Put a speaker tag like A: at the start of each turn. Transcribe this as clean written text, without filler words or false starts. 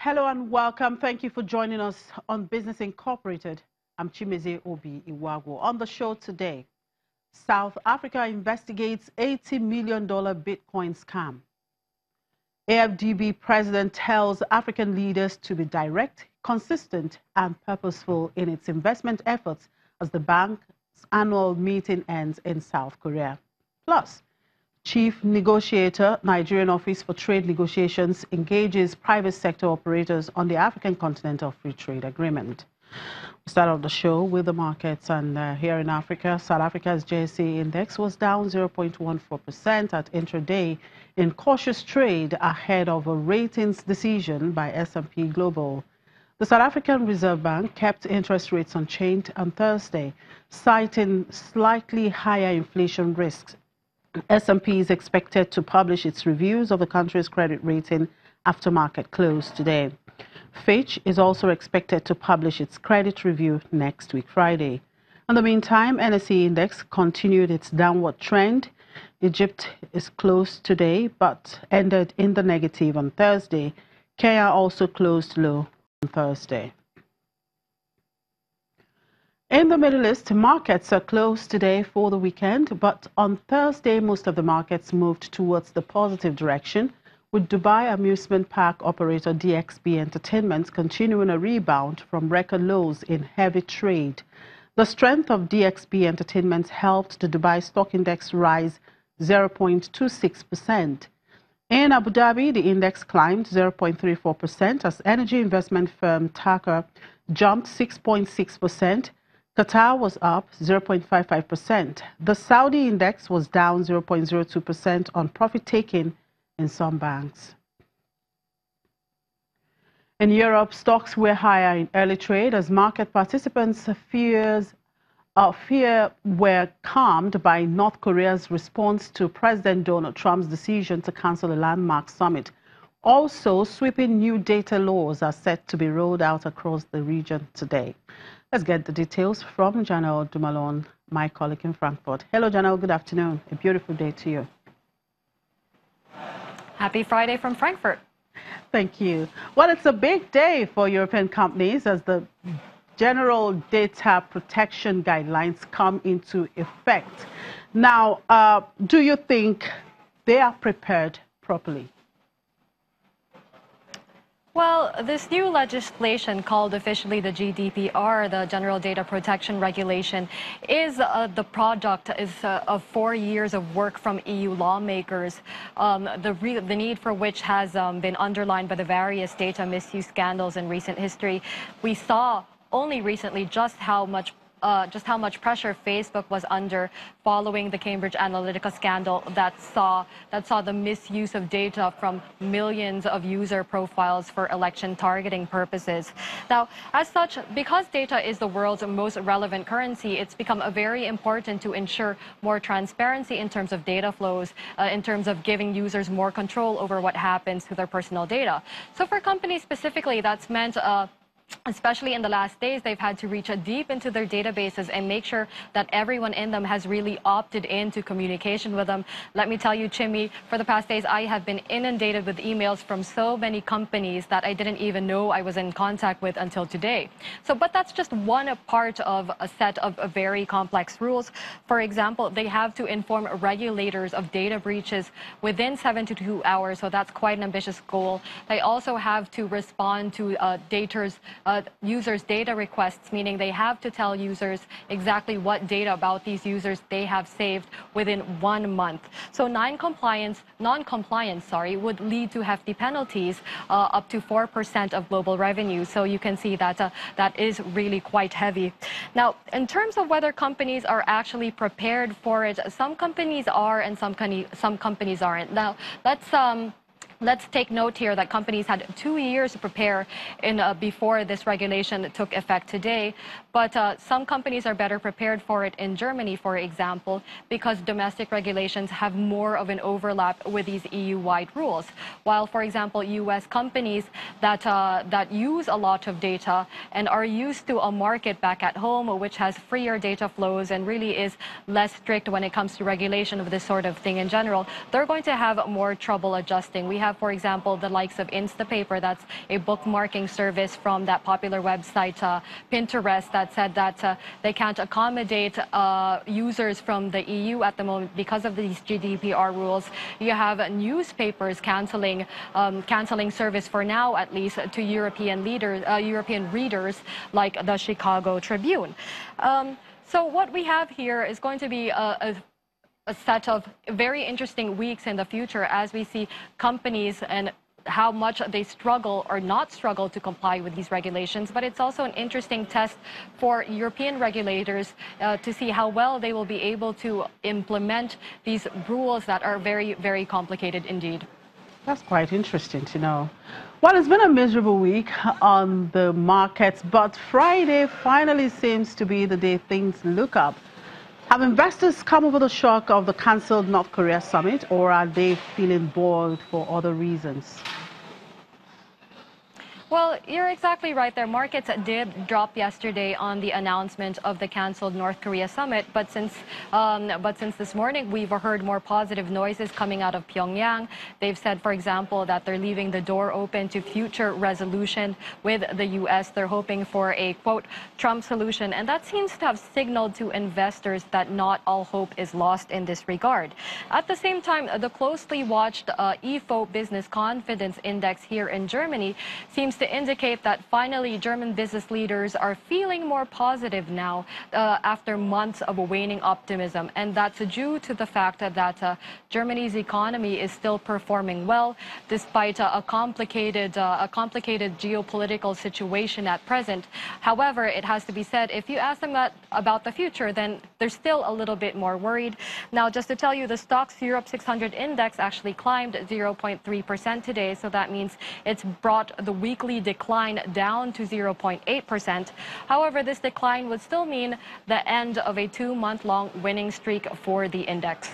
A: Hello and welcome. Thank you for joining us on Business Incorporated. I'm Chimeze Obi Iwago. On the show today, South Africa investigates $80 million Bitcoin scam. AFDB president tells African leaders to be direct, consistent, and purposeful in its investment efforts as the bank's annual meeting ends in South Korea. Plus, Chief Negotiator, Nigerian Office for Trade Negotiations, engages private sector operators on the African Continental Free Trade Agreement. We start off the show with the markets, and here in Africa, South Africa's JSE index was down 0.14% at intraday in cautious trade ahead of a ratings decision by S&P Global. The South African Reserve Bank kept interest rates unchanged on Thursday, citing slightly higher inflation risks. S&P is expected to publish its reviews of the country's credit rating after market close today. Fitch is also expected to publish its credit review next week, Friday. In the meantime, NSE index continued its downward trend. Egypt is closed today but ended in the negative on Thursday. Kenya also closed low on Thursday. In the Middle East, markets are closed today for the weekend, but on Thursday, most of the markets moved towards the positive direction, with Dubai amusement park operator DXB Entertainment continuing a rebound from record lows in heavy trade. The strength of DXB Entertainment helped the Dubai stock index rise 0.26%. In Abu Dhabi, the index climbed 0.34% as energy investment firm TAQA jumped 6.6%. Qatar was up 0.55%. The Saudi index was down 0.02% on profit taking in some banks. In Europe, stocks were higher in early trade as market participants' fear were calmed by North Korea's response to President Donald Trump's decision to cancel a landmark summit. Also, sweeping new data laws are set to be rolled out across the region today. Let's get the details from Janelle Dumalon, my colleague in Frankfurt. Hello, Janelle. Good afternoon. A beautiful day to you.
B: Happy Friday from Frankfurt.
A: Thank you. Well, it's a big day for European companies as the general data protection guidelines come into effect. Now, do you think they are prepared properly?
B: Well, this new legislation called officially the GDPR, the General Data Protection Regulation, is the product of 4 years of work from EU lawmakers, the need for which has been underlined by the various data misuse scandals in recent history. We saw only recently just how much pressure Facebook was under following the Cambridge Analytica scandal that saw the misuse of data from millions of user profiles for election targeting purposes. Now, as such, because data is the world's most relevant currency, it's become very important to ensure more transparency in terms of data flows, in terms of giving users more control over what happens to their personal data. So for companies specifically, that's meant especially in the last days, they've had to reach deep into their databases and make sure that everyone in them has really opted into communication with them. Let me tell you, Chimmy, for the past days, I have been inundated with emails from so many companies that I didn't even know I was in contact with until today. But that's just one part of a set of very complex rules. For example, they have to inform regulators of data breaches within 72 hours, so that's quite an ambitious goal. They also have to respond to users' data requests, meaning they have to tell users exactly what data about these users they have saved within 1 month. So non-compliance would lead to hefty penalties, up to 4% of global revenue. So you can see that that is really quite heavy. Now, in terms of whether companies are actually prepared for it, some companies are and some companies aren't. Now, let's take note here that companies had 2 years to prepare before this regulation took effect today. But some companies are better prepared for it in Germany, for example, because domestic regulations have more of an overlap with these EU-wide rules. While, for example, U.S. companies that use a lot of data and are used to a market back at home, which has freer data flows and really is less strict when it comes to regulation of this sort of thing in general, they're going to have more trouble adjusting. We have, for example, the likes of Instapaper, that's a bookmarking service from that popular website Pinterest, that said that they can't accommodate users from the EU at the moment because of these GDPR rules. You have newspapers canceling service for now, at least, to European readers like the Chicago Tribune. So what we have here is going to be a set of very interesting weeks in the future as we see companies and how much they struggle or not struggle to comply with these regulations. But it's also an interesting test for European regulators to see how well they will be able to implement these rules that are very, very complicated indeed.
A: That's quite interesting to know. Well, it's been a miserable week on the markets, but Friday finally seems to be the day things look up. Have investors come over the shock of the cancelled North Korea summit, or are they feeling bored for other reasons?
B: Well, you're exactly right there. Markets did drop yesterday on the announcement of the canceled North Korea summit, but since this morning we've heard more positive noises coming out of Pyongyang. They've said, for example, that they're leaving the door open to future resolution with the U.S. They're hoping for a, quote, Trump solution, and that seems to have signaled to investors that not all hope is lost in this regard. At the same time, the closely watched Ifo Business Confidence Index here in Germany seems to indicate that finally German business leaders are feeling more positive now after months of waning optimism. And that's due to the fact that Germany's economy is still performing well despite a complicated geopolitical situation at present. However, it has to be said, if you ask them about the future, then they're still a little bit more worried. Now, just to tell you, the Stoxx Europe 600 index actually climbed 0.3% today, so that means it's brought the weekly decline down to 0.8%. However, this decline would still mean the end of a 2-month-long winning streak for the index.